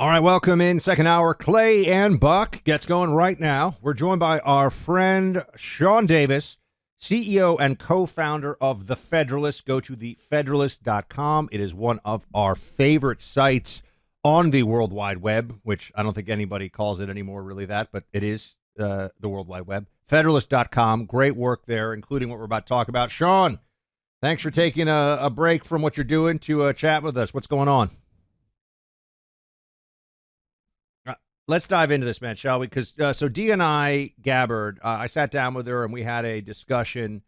All right, welcome in second hour. Clay and Buck gets going right now. We're joined by our friend Sean Davis, CEO and co-founder of The Federalist. Go to thefederalist.com. It is one of our favorite sites on the World Wide Web, which I don't think anybody calls it anymore really that, but it is the World Wide Web. Federalist.com. Great work there, including what we're about to talk about. Sean, thanks for taking a break from what you're doing to chat with us. What's going on? Let's dive into this, man, shall we? Because so D&I Gabbard, I sat down with her and we had a discussion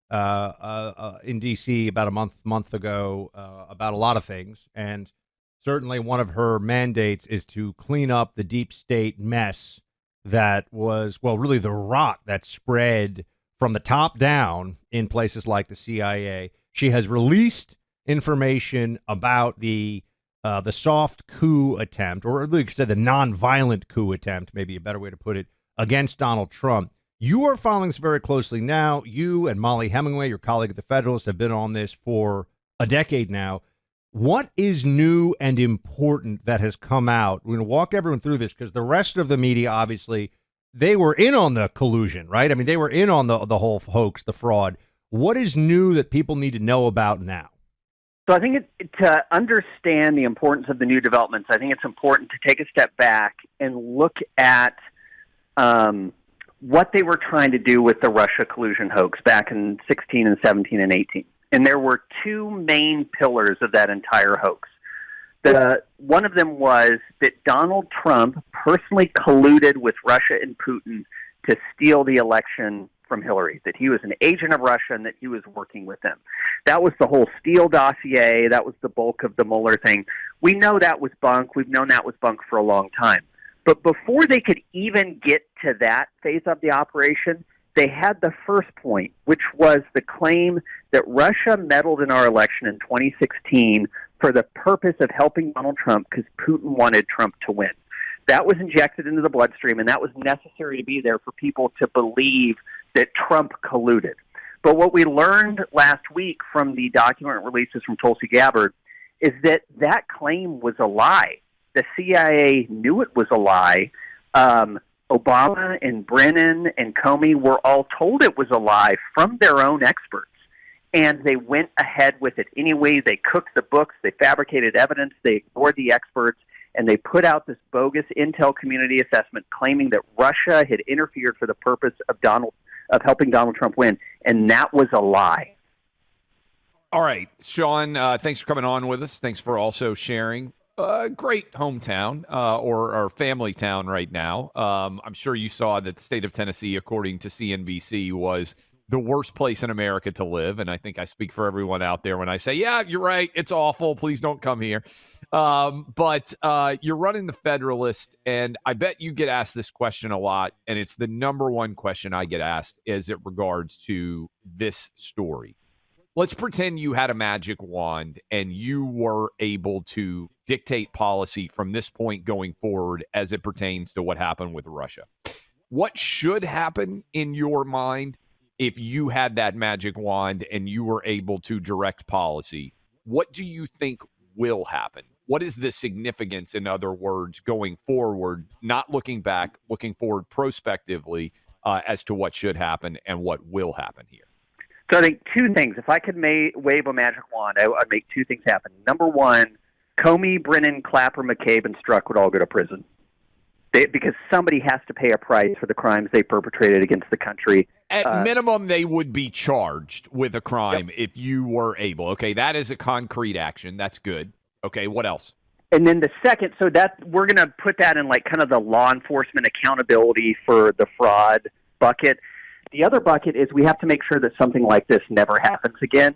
in D.C. about a month ago about a lot of things. And certainly one of her mandates is to clean up the deep state mess that was, well, really the rot that spread from the top down in places like the CIA. She has released information about the soft coup attempt, or like I said, the nonviolent coup attempt, maybe a better way to put it, against Donald Trump. You are following this very closely now. You and Molly Hemingway, your colleague at the Federalist, have been on this for a decade now. What is new and important that has come out? We're going to walk everyone through this because the rest of the media, obviously, they were in on the collusion, right? I mean, they were in on the whole hoax, the fraud. What is new that people need to know about now? So I think to understand the importance of the new developments, I think it's important to take a step back and look at what they were trying to do with the Russia collusion hoax back in 16 and 17 and 18. And there were two main pillars of that entire hoax. One of them was that Donald Trump personally colluded with Russia and Putin to steal the election from Hillary, that he was an agent of Russia and that he was working with them. That was the whole Steele dossier. That was the bulk of the Mueller thing. We know that was bunk. We've known that was bunk for a long time. But before they could even get to that phase of the operation, they had the first point, which was the claim that Russia meddled in our election in 2016 for the purpose of helping Donald Trump because Putin wanted Trump to win. That was injected into the bloodstream, and that was necessary to be there for people to believe that Trump colluded. But what we learned last week from the document releases from Tulsi Gabbard is that that claim was a lie. The CIA knew it was a lie. Obama and Brennan and Comey were all told it was a lie from their own experts. And they went ahead with it anyway. They cooked the books. They fabricated evidence. They ignored the experts. And they put out this bogus intel community assessment claiming that Russia had interfered for the purpose of helping Donald Trump win. And that was a lie. All right, Sean, thanks for coming on with us. Thanks for also sharing a great hometown or family town right now. I'm sure you saw that the state of Tennessee, according to CNBC, was the worst place in America to live. And I think I speak for everyone out there when I say, yeah, you're right. It's awful. Please don't come here. But you're running the Federalist, and I bet you get asked this question a lot, and it's the number one question I get asked as it regards to this story. Let's pretend you had a magic wand and you were able to dictate policy from this point going forward as it pertains to what happened with Russia. What should happen in your mind if you had that magic wand and you were able to direct policy? What do you think will happen? What is the significance, in other words, going forward, not looking back, looking forward prospectively as to what should happen and what will happen here? So I think two things. If I could wave a magic wand, I'd make two things happen. Number one, Comey, Brennan, Clapper, McCabe, and Strzok would all go to prison. Because somebody has to pay a price for the crimes they perpetrated against the country. At minimum, they would be charged with a crime if you were able. Okay, that is a concrete action. That's good. Okay, what else? And then the second, so that we're going to put that in like kind of the law enforcement accountability for the fraud bucket. The other bucket is we have to make sure that something like this never happens again.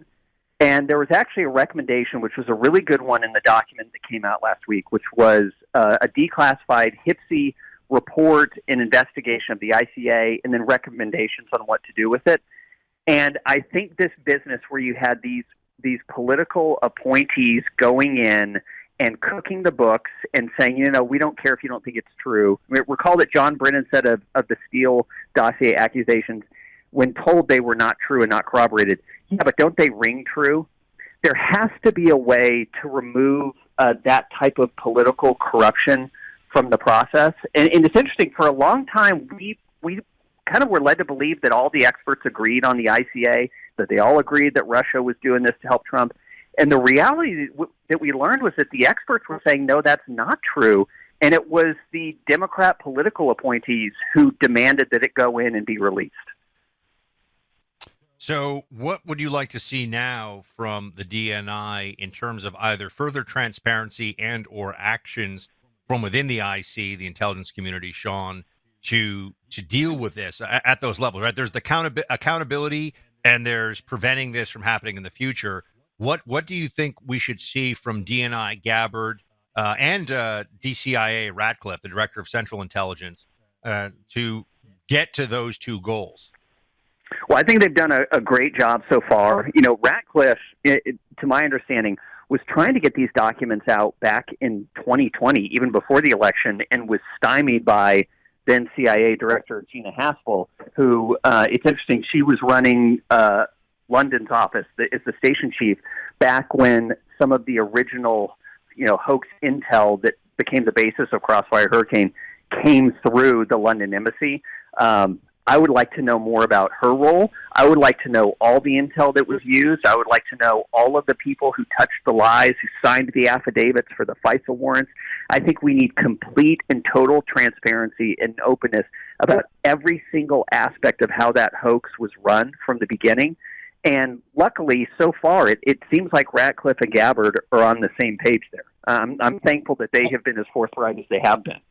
And there was actually a recommendation, which was a really good one in the document that came out last week, which was a declassified HPSI report and investigation of the ICA and then recommendations on what to do with it. And I think this business where you had these political appointees going in and cooking the books and saying, you know, we don't care if you don't think it's true. Recall that John Brennan said of the Steele dossier accusations, when told they were not true and not corroborated, yeah, but don't they ring true? There has to be a way to remove that type of political corruption from the process. And it's interesting, for a long time, we kind of were led to believe that all the experts agreed on the ICA, that they all agreed that Russia was doing this to help Trump. And the reality that we learned was that the experts were saying, no, that's not true. And it was the Democrat political appointees who demanded that it go in and be released. So what would you like to see now from the DNI in terms of either further transparency and or actions from within the IC, the intelligence community, Sean, to deal with this at those levels, right? There's the accountability and there's preventing this from happening in the future. What do you think we should see from DNI Gabbard and DCIA Ratcliffe, the Director of Central Intelligence, to get to those two goals? Well, I think they've done a great job so far. You know, Ratcliffe, to my understanding, was trying to get these documents out back in 2020, even before the election, and was stymied by then CIA Director Gina Haspel, who, it's interesting, she was running London's office as the station chief back when some of the original, hoax intel that became the basis of Crossfire Hurricane came through the London embassy. I would like to know more about her role. I would like to know all the intel that was used. I would like to know all of the people who touched the lies, who signed the affidavits for the FISA warrants. I think we need complete and total transparency and openness about every single aspect of how that hoax was run from the beginning. And luckily, so far, it seems like Ratcliffe and Gabbard are on the same page there. I'm thankful that they have been as forthright as they have been.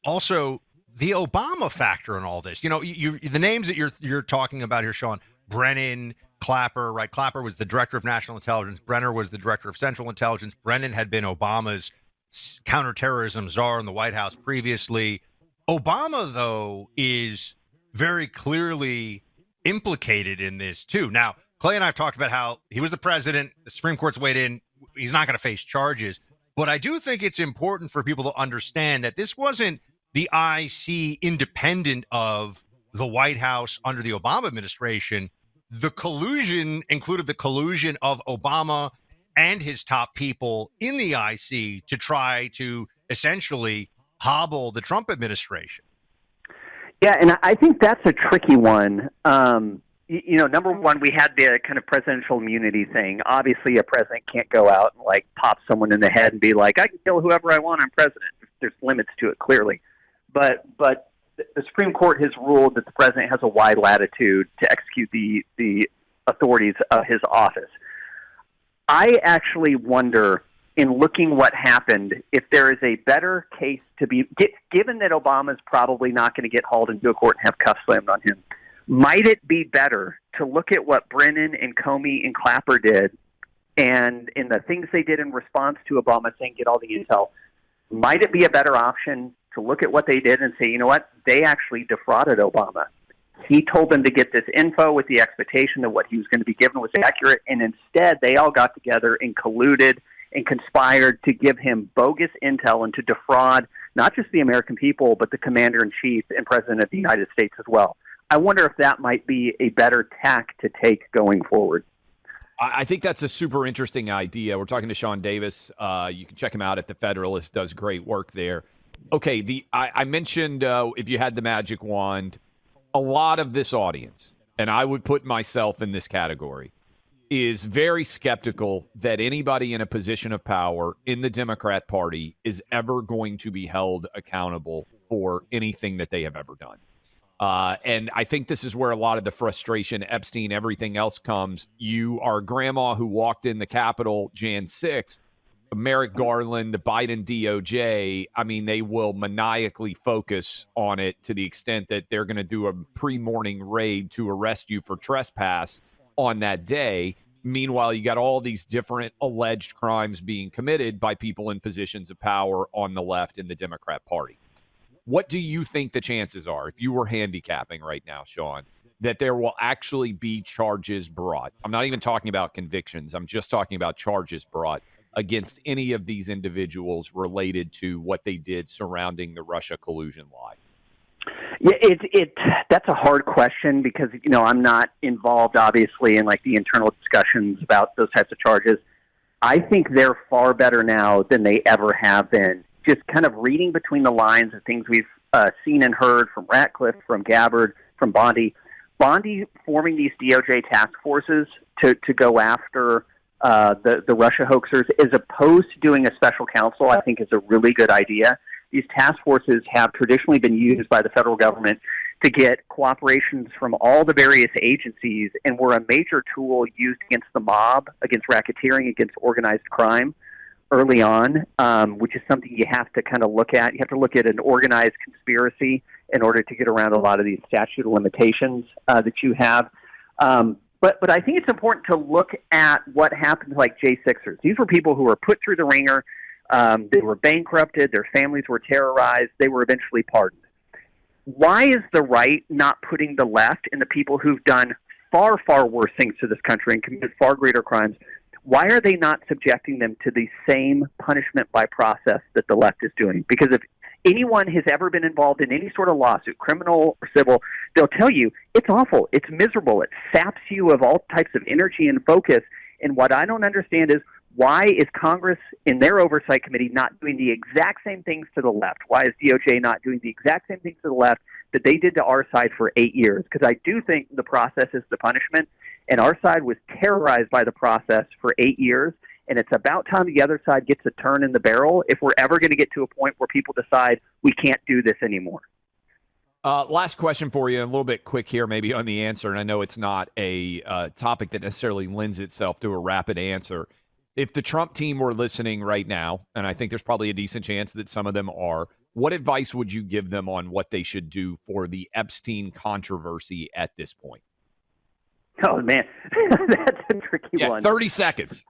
Also, the Obama factor in all this, the names that you're talking about here, Sean, Brennan, Clapper, right? Clapper was the Director of National Intelligence. Brenner was the Director of Central Intelligence. Brennan had been Obama's counterterrorism czar in the White House previously. Obama, though, is very clearly implicated in this, too. Now, Clay and I have talked about how he was the president. The Supreme Court's weighed in. He's not going to face charges. But I do think it's important for people to understand that this wasn't the IC independent of the White House under the Obama administration. The collusion included the collusion of Obama and his top people in the IC to try to essentially hobble the Trump administration. Yeah, and I think that's a tricky one. Number one, we had the kind of presidential immunity thing. Obviously, a president can't go out and pop someone in the head and be like, I can kill whoever I want, I'm president. There's limits to it, clearly. But the Supreme Court has ruled that the president has a wide latitude to execute the authorities of his office. I actually wonder, in looking what happened, if there is a better case to be, given that Obama's probably not going to get hauled into a court and have cuffs slammed on him, might it be better to look at what Brennan and Comey and Clapper did and in the things they did in response to Obama saying, get all the intel? Might it be a better option to look at what they did and say, you know what, they actually defrauded Obama. He told them to get this info with the expectation that what he was going to be given was accurate, and instead they all got together and colluded and conspired to give him bogus intel and to defraud not just the American people, but the commander-in-chief and president of the United States as well. I wonder if that might be a better tack to take going forward. I think that's a super interesting idea. We're talking to Sean Davis. You can check him out at The Federalist, does great work there. Okay, I mentioned if you had the magic wand, a lot of this audience, and I would put myself in this category, is very skeptical that anybody in a position of power in the Democrat Party is ever going to be held accountable for anything that they have ever done. And I think this is where a lot of the frustration, Epstein, everything else comes. You are a grandma who walked in the Capitol Jan 6th, Merrick Garland, the Biden DOJ, I mean, they will maniacally focus on it to the extent that they're going to do a pre-morning raid to arrest you for trespass on that day. Meanwhile, you got all these different alleged crimes being committed by people in positions of power on the left in the Democrat Party. What do you think the chances are, if you were handicapping right now, Sean, that there will actually be charges brought? I'm not even talking about convictions. I'm just talking about charges brought against any of these individuals related to what they did surrounding the Russia collusion lie? Yeah, that's a hard question because, I'm not involved, obviously, in the internal discussions about those types of charges. I think they're far better now than they ever have been. Just kind of reading between the lines of things we've seen and heard from Ratcliffe, from Gabbard, from Bondi. Bondi forming these DOJ task forces to go after the Russia hoaxers, as opposed to doing a special counsel, I think is a really good idea. These task forces have traditionally been used by the federal government to get cooperations from all the various agencies, and were a major tool used against the mob, against racketeering, against organized crime early on, which is something you have to kind of look at. You have to look at an organized conspiracy in order to get around a lot of these statute of limitations that you have. But I think it's important to look at what happened to like J6ers. These were people who were put through the ringer. They were bankrupted. Their families were terrorized. They were eventually pardoned. Why is the right not putting the left and the people who've done far, far worse things to this country and committed far greater crimes, why are they not subjecting them to the same punishment by process that the left is doing? Because if anyone has ever been involved in any sort of lawsuit, criminal or civil, they'll tell you it's awful, it's miserable, it saps you of all types of energy and focus. And what I don't understand is, why is Congress in their oversight committee not doing the exact same things to the left? Why is DOJ not doing the exact same things to the left that they did to our side for 8 years? Because I do think the process is the punishment, and our side was terrorized by the process for 8 years, and it's about time the other side gets a turn in the barrel if we're ever going to get to a point where people decide we can't do this anymore. Last question for you, a little bit quick here maybe on the answer, and I know it's not a topic that necessarily lends itself to a rapid answer. If the Trump team were listening right now, and I think there's probably a decent chance that some of them are, what advice would you give them on what they should do for the Epstein controversy at this point? Oh, man, that's a tricky one. 30 seconds.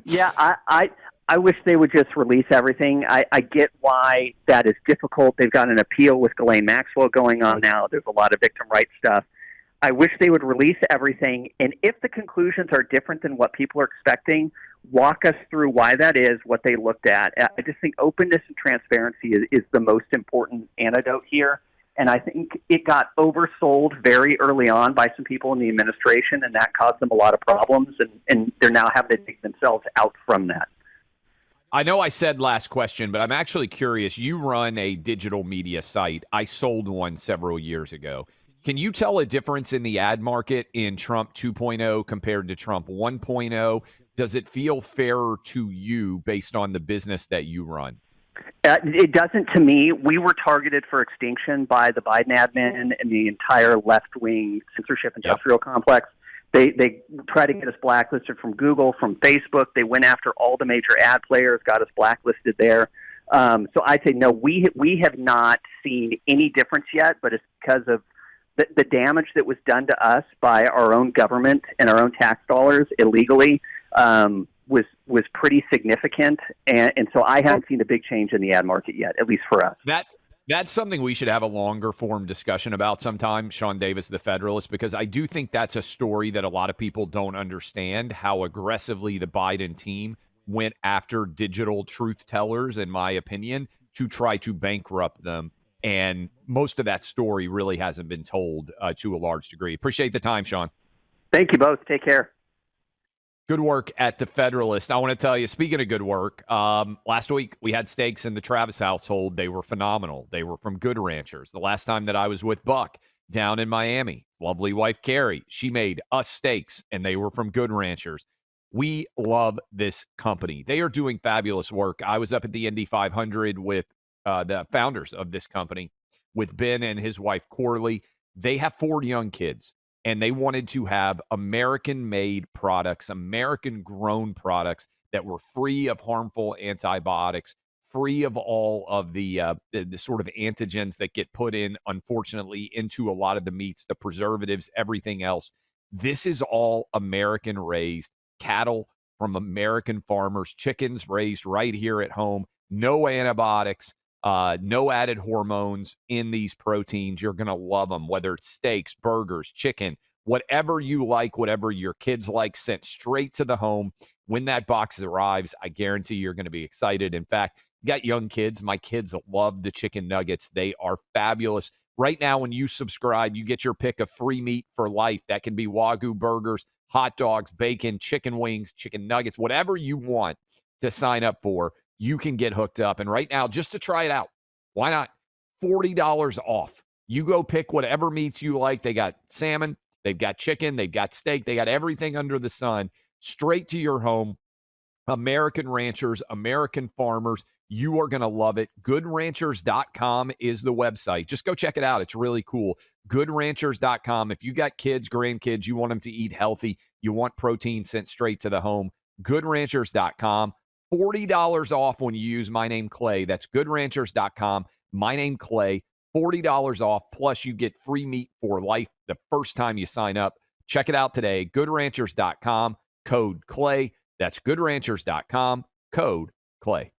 Yeah, I wish they would just release everything. I get why that is difficult. They've got an appeal with Ghislaine Maxwell going on now. There's a lot of victim rights stuff. I wish they would release everything, and if the conclusions are different than what people are expecting, walk us through why that is, what they looked at. I just think openness and transparency is the most important antidote here, and I think it got oversold very early on by some people in the administration, and that caused them a lot of problems, and they're now having to take themselves out from that. I know I said last question, but I'm actually curious. You run a digital media site. I sold one several years ago. Can you tell a difference in the ad market in Trump 2.0 compared to Trump 1.0? Does it feel fairer to you based on the business that you run? It doesn't to me. We were targeted for extinction by the Biden admin and the entire left-wing censorship industrial complex. They tried to get us blacklisted from Google, from Facebook. They went after all the major ad players, got us blacklisted there. So I'd say, no, we have not seen any difference yet, but it's because of the damage that was done to us by our own government and our own tax dollars illegally was pretty significant. And so I haven't seen a big change in the ad market yet, at least for us. That's something we should have a longer form discussion about sometime, Sean Davis, the Federalist, because I do think that's a story that a lot of people don't understand, how aggressively the Biden team went after digital truth tellers, in my opinion, to try to bankrupt them. And most of that story really hasn't been told to a large degree. Appreciate the time, Sean. Thank you both. Take care. Good work at the Federalist. I want to tell you, speaking of good work, last week we had steaks in the Travis household. They were phenomenal. They were from Good Ranchers. The last time that I was with Buck down in Miami, lovely wife Carrie, she made us steaks, and they were from Good Ranchers. We love this company. They are doing fabulous work. I was up at the Indy 500 with the founders of this company, with Ben and his wife Corley. They have 4 young kids, and they wanted to have American-made products, American-grown products that were free of harmful antibiotics, free of all of the sort of antigens that get put in, unfortunately, into a lot of the meats, the preservatives, everything else. This is all American-raised cattle from American farmers, chickens raised right here at home, no antibiotics, no added hormones in these proteins. You're going to love them, whether it's steaks, burgers, chicken, whatever you like, whatever your kids like, sent straight to the home. When that box arrives, I guarantee you're going to be excited. In fact, you got young kids. My kids love the chicken nuggets. They are fabulous. Right now, when you subscribe, you get your pick of free meat for life. That can be Wagyu burgers, hot dogs, bacon, chicken wings, chicken nuggets, whatever you want to sign up for, you can get hooked up. And right now, just to try it out, why not? $40 off. You go pick whatever meats you like. They got salmon, they've got chicken, they've got steak, they got everything under the sun straight to your home. American ranchers, American farmers. You are going to love it. GoodRanchers.com is the website. Just go check it out. It's really cool. GoodRanchers.com. If you got kids, grandkids, you want them to eat healthy, you want protein sent straight to the home, GoodRanchers.com. $40 off when you use my name Clay. That's GoodRanchers.com. My name Clay. $40 off. Plus, you get free meat for life the first time you sign up. Check it out today. GoodRanchers.com. Code Clay. That's GoodRanchers.com. Code Clay.